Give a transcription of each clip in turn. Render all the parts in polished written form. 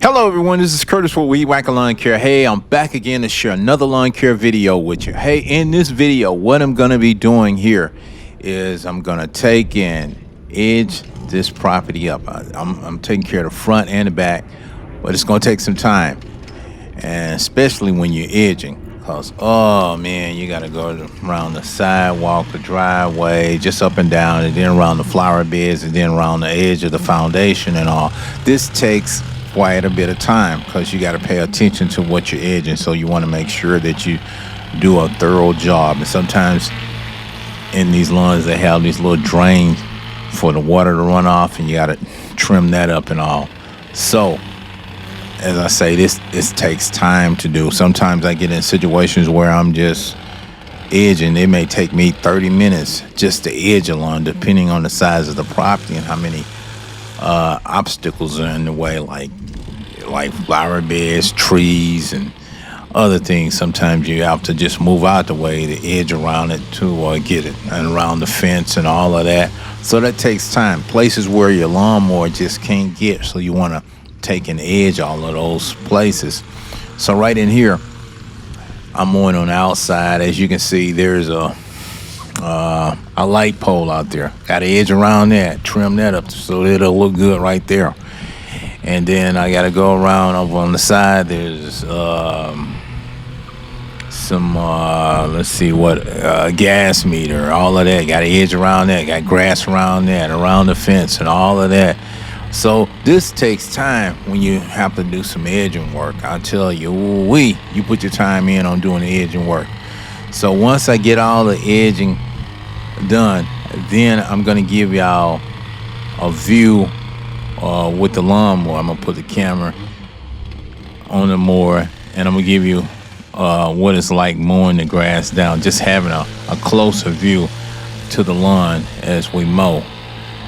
Hello everyone, this is Curtis with Weed Whacker Lawn Care. Hey, I'm back again to share another lawn care video with you. Hey, in this video, what I'm going to be doing here is I'm going to take and edge this property up. I'm taking care of the front and the back, but it's going to take some time, and especially when you're edging, because, oh man, you got to go around the sidewalk, the driveway, just up and down, and then around the flower beds, and then around the edge of the foundation and all. This takes quite a bit of time because you got to pay attention to what you're edging, so you want to make sure that you do a thorough job. And sometimes in these lawns they have these little drains for the water to run off, and you got to trim that up and all. So as I say, this takes time to do. Sometimes I get in situations where I'm just edging. It may take me 30 minutes just to edge a lawn, depending on the size of the property and how many obstacles are in the way, like flower beds, trees, and other things. Sometimes you have to just move out the way to edge around it to get it, and around the fence and all of that. So that takes time. Places where your lawnmower just can't get, so you want to take and edge all of those places. So right in here, I'm mowing on the outside. As you can see, there's a light pole out there. Got to edge around that, trim that up so it'll look good right there. And then I got to go around over on the side. There's some let's see what gas meter, all of that. Got to edge around that. Got grass around that, around the fence, and all of that. So this takes time when you have to do some edging work. I tell you, you put your time in on doing the edging work. So once I get all the edging done, then I'm gonna give y'all a view with the lawnmower. I'm gonna put the camera on the mower, and I'm gonna give you what it's like mowing the grass down, just having a closer view to the lawn as we mow.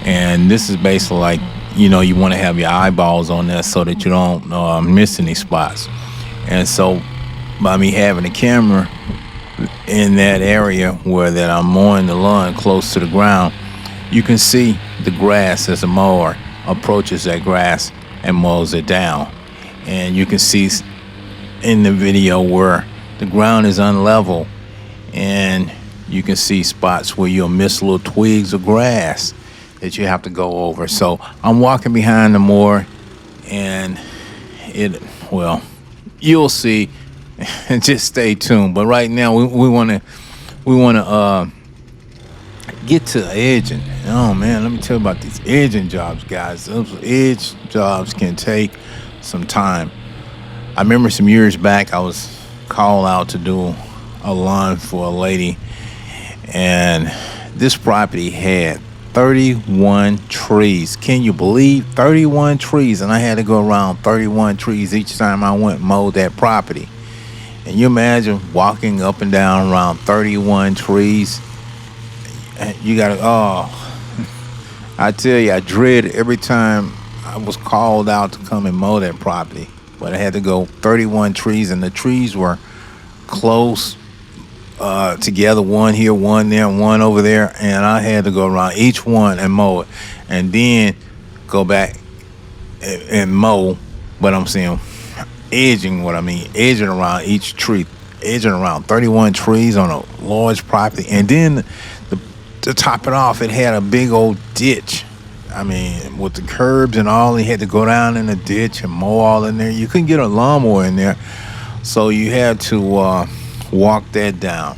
And this is basically like, you want to have your eyeballs on that so that you don't miss any spots. And so by me having the camera in that area where that I'm mowing the lawn close to the ground, you can see the grass as the mower approaches that grass and mows it down. And you can see in the video where the ground is unlevel, and you can see spots where you'll miss little twigs of grass that you have to go over. So I'm walking behind the mower, and you'll see. Just stay tuned. But right now we want to get to edging. Oh man, let me tell you about these edging jobs, guys. Those edge jobs can take some time. I remember some years back I was called out to do a lawn for a lady, and this property had 31 trees. Can you believe 31 trees? And I had to go around 31 trees each time I went and mowed that property. And you imagine walking up and down around 31 trees. You gotta, I tell you, I dread every time I was called out to come and mow that property. But I had to go 31 trees, and the trees were close together, one here, one there, one over there, and I had to go around each one and mow it, and then go back and mow. But I'm saying edging around each tree, edging around 31 trees on a large property. And then to top it off, it had a big old ditch. I mean, with the curbs and all, you had to go down in the ditch and mow all in there. You couldn't get a lawnmower in there, so you had to walk that down.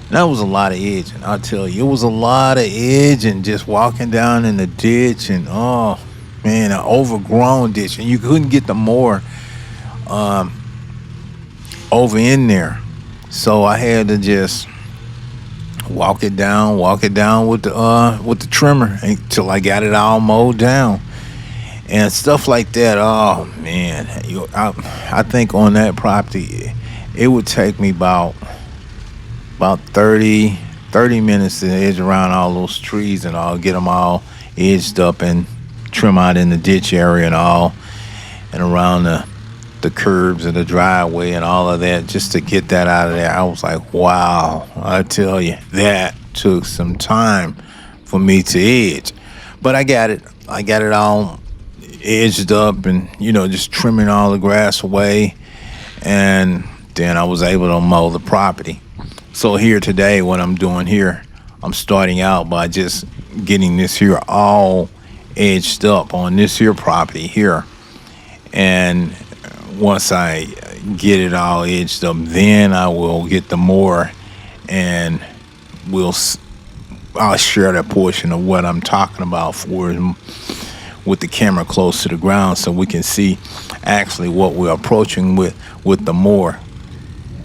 And that was a lot of edging. I'll tell you, it was a lot of edging, just walking down in the ditch, and oh man, an overgrown ditch, and you couldn't get the mower over in there. So I had to just walk it down with the trimmer until I got it all mowed down and stuff like that. Oh man, I think on that property it would take me about 30 minutes to edge around all those trees and all, get them all edged up and trim out in the ditch area and all, and around the curbs and the driveway and all of that, just to get that out of there. I was like, wow, I tell you, that took some time for me to edge. But I got it all edged up and, just trimming all the grass away. And then I was able to mow the property. So here today, what I'm doing here, I'm starting out by just getting this here all edged up on this here property here. And once I get it all edged up, then I will get the mower, and I'll share that portion of what I'm talking about with the camera close to the ground, so we can see actually what we're approaching with the mower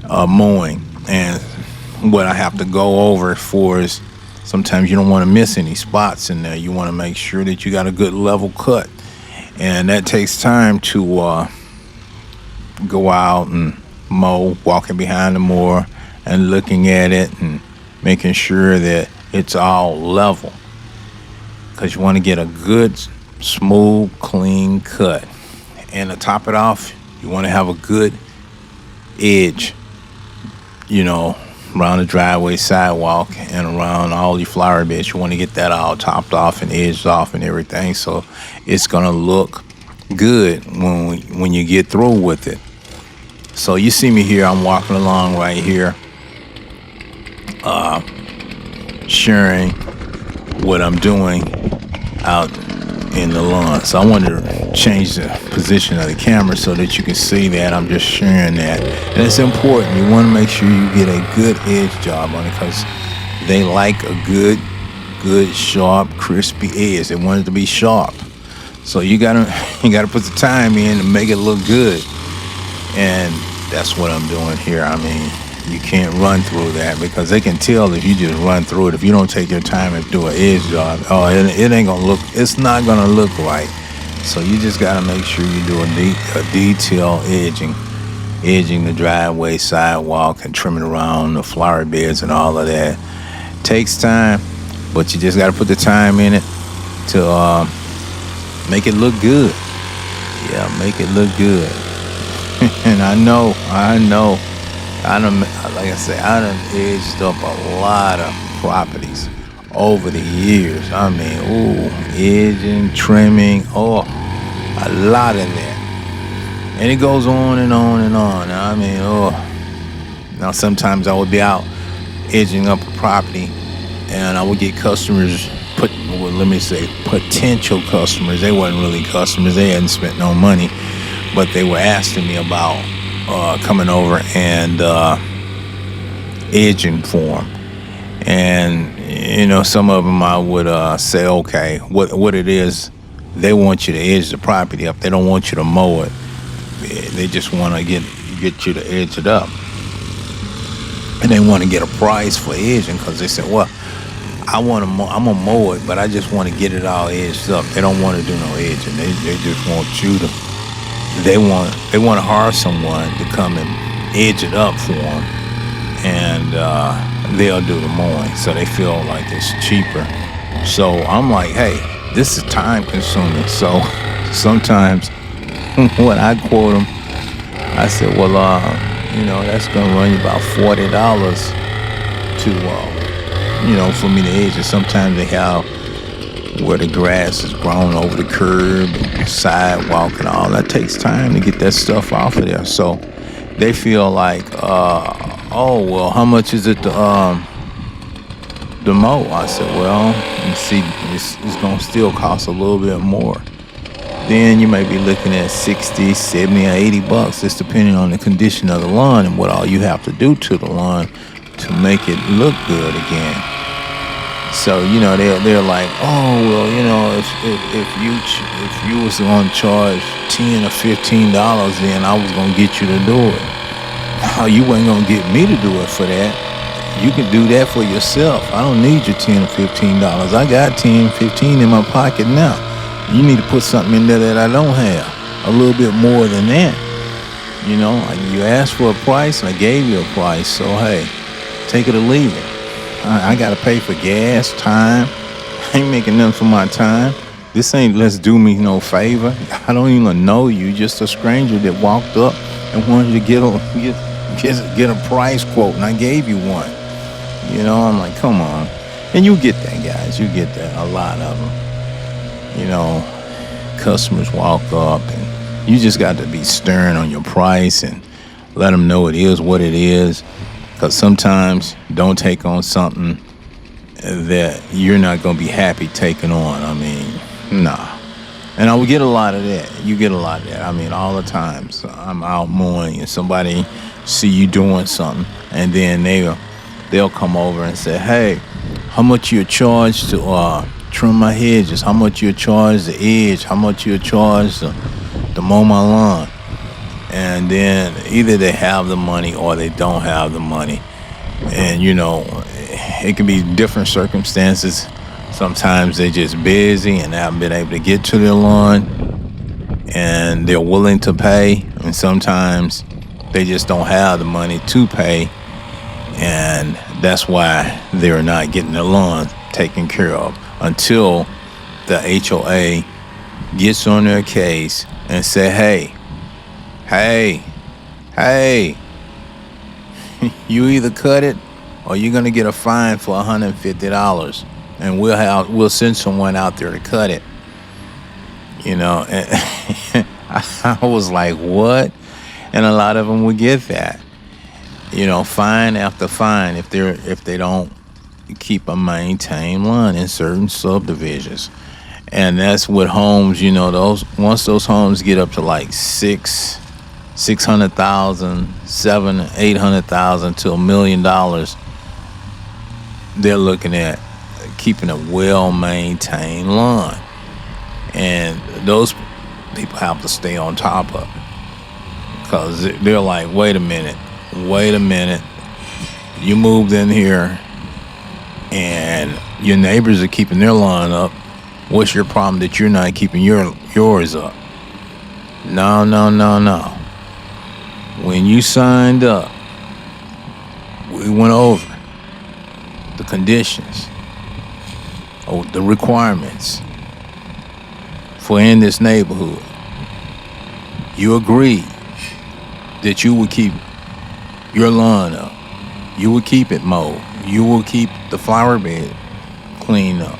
mowing. And what I have to go over for is sometimes you don't want to miss any spots in there. You want to make sure that you got a good level cut, and that takes time to go out and mow, walking behind the mower and looking at it and making sure that it's all level, because you want to get a good, smooth, clean cut. And to top it off, you want to have a good edge, around the driveway, sidewalk, and around all your flower beds. You want to get that all topped off and edged off and everything, so it's gonna look good when you get through with it. So you see me here, I'm walking along right here, sharing what I'm doing out in the lawn. So I wanted to change the position of the camera so that you can see that I'm just sharing that. And it's important. You want to make sure you get a good edge job on it, because they like a good, sharp, crispy edge. They want it to be sharp. So you gotta put the time in to make it look good. And that's what I'm doing here. I mean, you can't run through that, because they can tell if you just run through it. If you don't take your time and do an edge job, it's not gonna look right. So you just gotta make sure you do a detailed edging the driveway, sidewalk, and trimming around the flower beds and all of that. Takes time, but you just gotta put the time in it to make it look good. Yeah, make it look good. And I know, like I say, I done edged up a lot of properties over the years. I mean, edging, trimming, a lot in there. And it goes on and on and on. I mean, now sometimes I would be out edging up a property, and I would get customers, potential customers. They wasn't really customers. They hadn't spent no money, but they were asking me about coming over and edging for them. And some of them I would say, okay, what it is, they want you to edge the property up. They don't want you to mow it. They just want to get you to edge it up, and they want to get a price for edging, because they said, well, I'm gonna mow it, but I just want to get it all edged up. They don't want to do no edging. They just want you to. They want to hire someone to come and edge it up for them, and they'll do the mowing. So they feel like it's cheaper. So I'm like, hey, this is time consuming. So sometimes when I quote them, I said, well, that's gonna run you about $40 to, for me to edge it. Sometimes they have where the grass is grown over the curb and sidewalk and all that. Takes time to get that stuff off of there. So they feel like, well, how much is it to mow? I said, well, you see, it's gonna still cost a little bit more. Then you may be looking at 60, 70, or $80, just depending on the condition of the lawn and what all you have to do to the lawn to make it look good again. So they're like, if you was going to charge $10 or $15, then I was gonna get you to do it. No, you ain't gonna get me to do it for that. You can do that for yourself. I don't need your $10 or $15. I got 10, 15 in my pocket now. You need to put something in there that I don't have, a little bit more than that. You asked for a price, and I gave you a price. So hey, take it or leave it. I gotta pay for gas, time. I ain't making nothing for my time. This ain't let's do me no favor. I don't even know you. Just a stranger that walked up and wanted to get a price quote, and I gave you one. I'm like, come on. And you get that, guys. You get that, a lot of them. customers walk up, and you just got to be stern on your price and let them know it is what it is. Because sometimes don't take on something that you're not going to be happy taking on. I mean, nah. And I would get a lot of that. You get a lot of that. I mean, all the time. So I'm out mowing and somebody see you doing something, and then they'll come over and say, "Hey, how much you charge to trim my hedges? How much you charge the edge? How much you charge to mow my lawn?" And then either they have the money or they don't have the money. And it can be different circumstances. Sometimes they're just busy and haven't been able to get to their lawn and they're willing to pay. And sometimes they just don't have the money to pay. And that's why they're not getting their lawn taken care of until the HOA gets on their case and say, hey, you either cut it or you're gonna get a fine for $150, and we'll send someone out there to cut it. And I was like, what? And a lot of them would get that. Fine after fine if they don't keep a maintained lawn in certain subdivisions. And that's with homes, once those homes get up to like 600,000, 800,000 to $1 million, they're looking at keeping a well-maintained lawn. And those people have to stay on top of it. Because they're like, wait a minute. You moved in here and your neighbors are keeping their lawn up. What's your problem that you're not keeping yours up? No. When you signed up, we went over the conditions, the requirements for in this neighborhood. You agreed that you would keep your lawn up. You will keep it mowed. You will keep the flower bed cleaned up.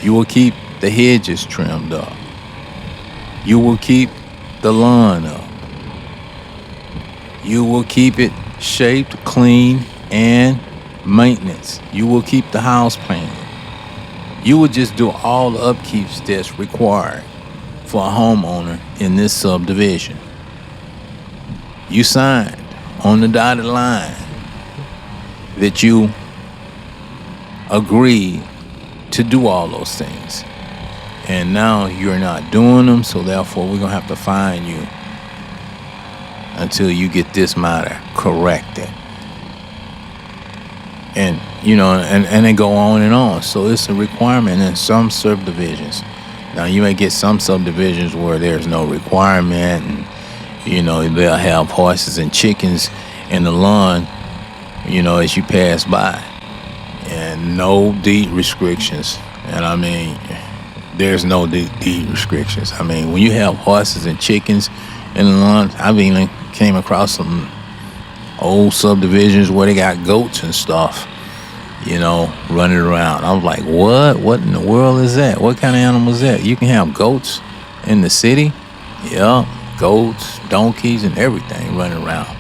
You will keep the hedges trimmed up. You will keep the lawn up. You will keep it shaped, clean, and maintenance. You will keep the house painted. You will just do all the upkeeps that's required for a homeowner in this subdivision. You signed on the dotted line that you agreed to do all those things. And now you're not doing them, so therefore we're going to have to fine you until you get this matter corrected. And, and they go on and on. So it's a requirement in some subdivisions. Now, you may get some subdivisions where there's no requirement, and, they'll have horses and chickens in the lawn, as you pass by. And no deed restrictions. And I mean, there's no deed restrictions. I mean, when you have horses and chickens in the lawn, I've even came across some old subdivisions where they got goats and stuff, running around. I was like, what? What in the world is that? What kind of animal is that? You can have goats in the city? Yeah, goats, donkeys, and everything running around.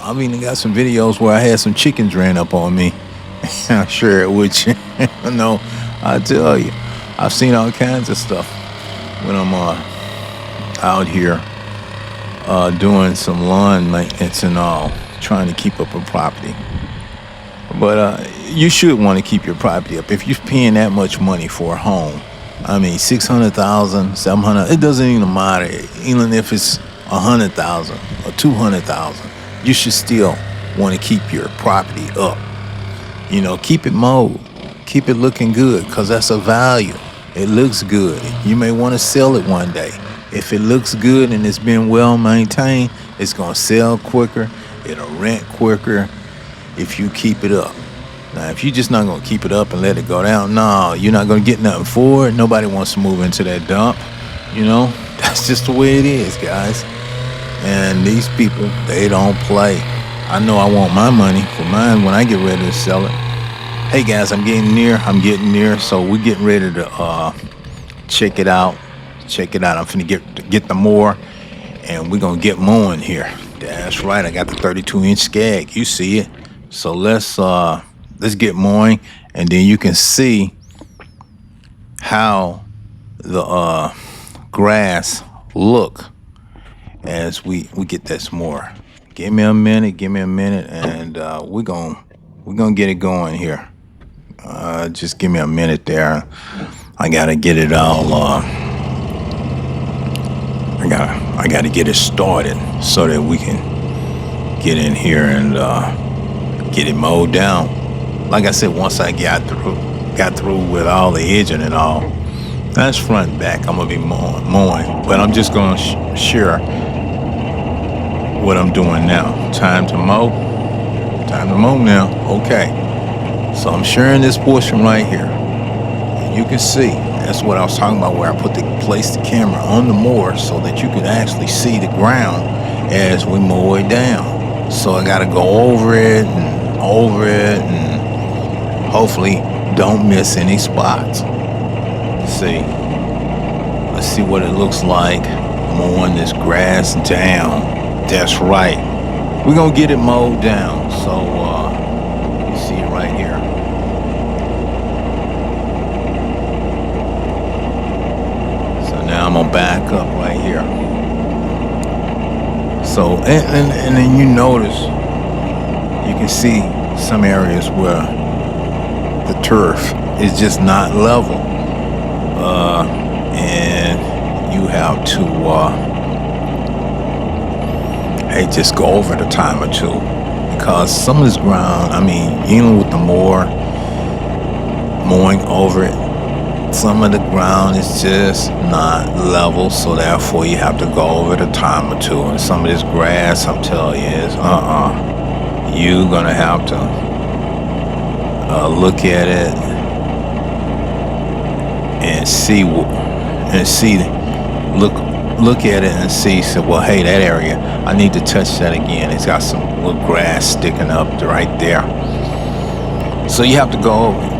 I've even got some videos where I had some chickens ran up on me. I'll share it with you. I tell you, I've seen all kinds of stuff when I'm out here doing some lawn maintenance and all, trying to keep up a property. But you should want to keep your property up. If you're paying that much money for a home, I mean, 600,000, 700, it doesn't even matter. Even if it's 100,000 or 200,000, you should still want to keep your property up. Keep it mowed, keep it looking good, because that's a value. It looks good. You may want to sell it one day. If it looks good and it's been well maintained, it's going to sell quicker. It'll rent quicker if you keep it up. Now, if you're just not going to keep it up and let it go down, no, you're not going to get nothing for it. Nobody wants to move into that dump. That's just the way it is, guys. And these people, they don't play. I know I want my money for mine when I get ready to sell it. Hey, guys, I'm getting near. So we're getting ready to check it out. Check it out. I'm finna get the mower, and we're gonna get mowing here. That's right. I got the 32-inch skag. You see it. So let's get mowing, and then you can see how the grass look as we get this mower. Give me a minute, and we're gonna get it going here. Just give me a minute there. I gotta get it all. I gotta get it started so that we can get in here and get it mowed down. Like I said, once I got through with all the edging and all, that's front and back. I'm gonna be mowing, but I'm just gonna share what I'm doing now. Time to mow now. Okay, so I'm sharing this portion right here, and you can see that's what I was talking about, where I place the camera on the mower so that you can actually see the ground as we mow it down. So I gotta go over it and hopefully don't miss any spots. Let's see what it looks like mowing this grass down. That's right. We're gonna get it mowed down. So you see it right here. So now I'm gonna back up right here. So and then you notice, you can see some areas where the turf is just not level, and you have to just go over it a time or two, because some of this ground, I mean, even with the mower mowing over it, some of the ground is just not level, so therefore you have to go over it a time or two. And some of this grass, I'm telling you, is you're gonna have to look at it and look at it and see. So, well, hey, that area, I need to touch that again. It's got some little grass sticking up right there. So you have to go over it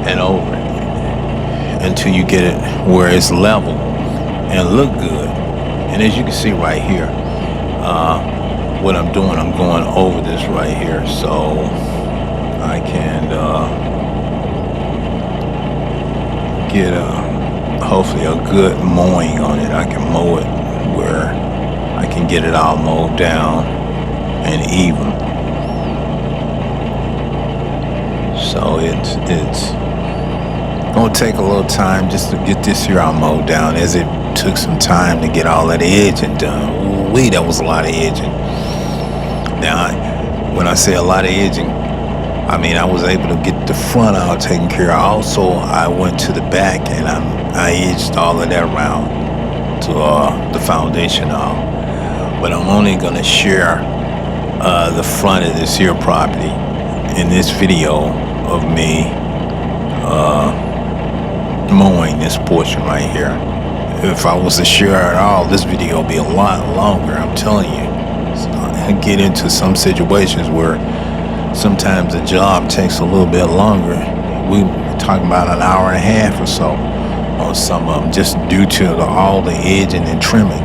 and over it until you get it where it's level and look good. And as you can see right here, what I'm doing, I'm going over this right here so I can get hopefully a good mowing on it. I can mow it where I can get it all mowed down and even. So it's gonna take a little time just to get this here all mowed down, as it took some time to get all that edging done. Ooh-wee, that was a lot of edging. Now, when I say a lot of edging, I mean I was able to get the front all taken care of. Also, I went to the back and I edged all of that around to the foundation all. But I'm only gonna share the front of this here property in this video of me mowing this portion right here. If I was to share it all, this video would be a lot longer, I'm telling you. So I get into some situations where sometimes the job takes a little bit longer. We talking about an hour and a half or so on some of them, just due to all the edging and trimming.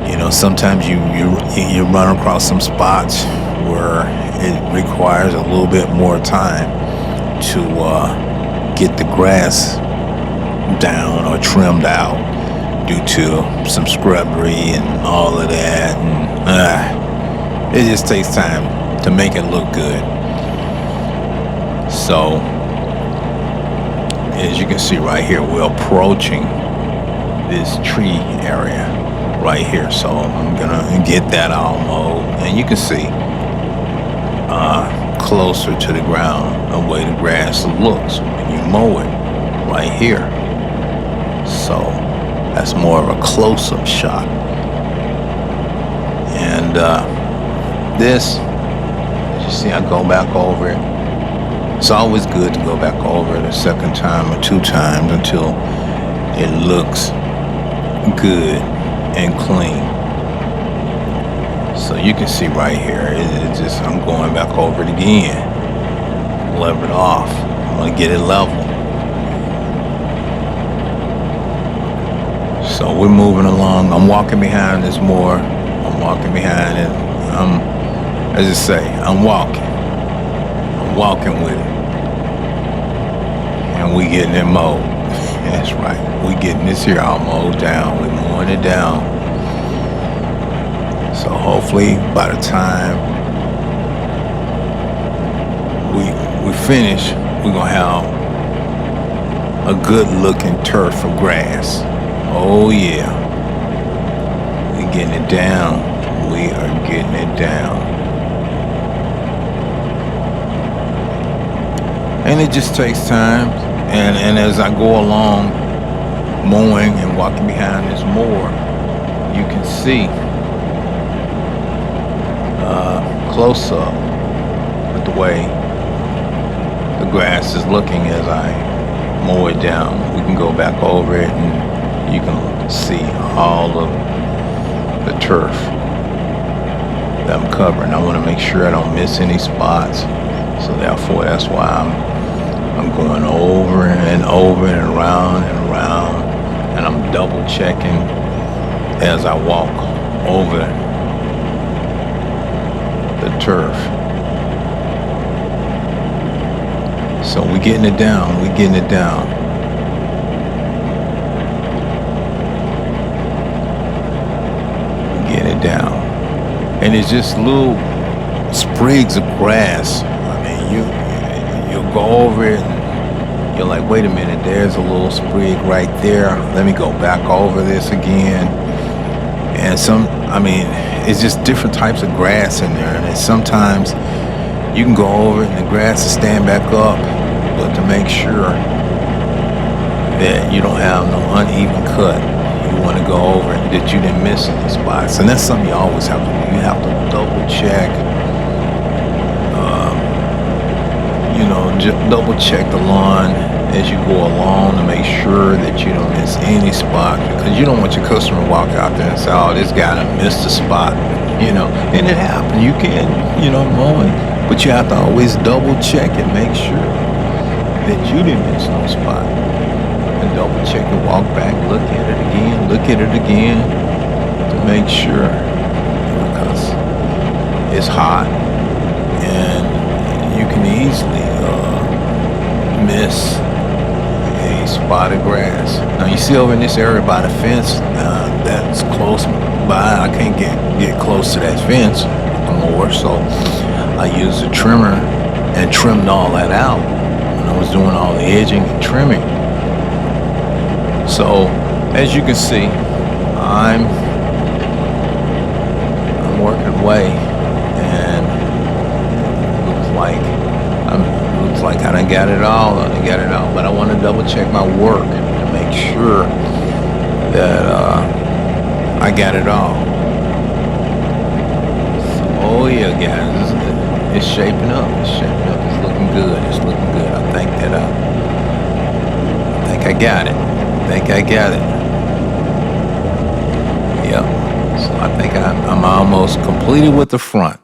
You know, sometimes you run across some spots where it requires a little bit more time to get the grass down or trimmed out due to some scrubbery and all of that, and it just takes time to make it look good. So as you can see right here, we're approaching this tree area right here, so I'm gonna get that all mowed, and you can see closer to the ground the way the grass looks when you mow it right here. So that's more of a close-up shot. And this, as you see, I go back over it. It's always good to go back over it a second time or two times until it looks good and clean. So you can see right here, it's just, I'm going back over it again, level it off. I'm gonna get it level. So we're moving along. I'm walking behind this mower. I'm walking behind it. As I say, I'm walking. I'm walking with it. And we getting it mowed. That's right. We getting this here all mowed down. We mowing it down. So hopefully by the time we finish, we're gonna have a good looking turf of grass. Oh yeah. We getting it down. We are getting it down. And it just takes time. And as I go along mowing and walking behind this mower, you can see close up with the way the grass is looking as I mow it down. We can go back over it and you can see all of the turf that I'm covering. I want to make sure I don't miss any spots, so therefore that's why I'm going over and over and around, and I'm double checking as I walk over the turf. So we're getting it down. We're getting it down. We're getting it down. And it's just little sprigs of grass. I mean, you'll go over it and you're like, wait a minute, there's a little sprig right there. Let me go back over this again. And it's just different types of grass in there. And sometimes you can go over it and the grass will stand back up. But to make sure that you don't have no uneven cut, you want to go over it that you didn't miss any spots. And that's something you always have to do. You have to double check. Just double check the lawn as you go along to make sure that you don't miss any spot, because you don't want your customer to walk out there and say, oh, this guy done missed a spot, and it happens. You can, mowing, but you have to always double check and make sure that you didn't miss no spot. And double check and walk back, look at it again to make sure, because it's hot and you can easily miss a spot of grass. Now you see over in this area by the fence, that's close by. I can't get close to that fence no more, so I used a trimmer and trimmed all that out when I was doing all the edging and trimming. So as you can see, I'm working away, and looks like I done got it all. But I want to double check my work to make sure that I got it all. So, oh yeah, guys, it's shaping up. It's looking good. I think I got it. Yep. So I think I'm almost completed with the front.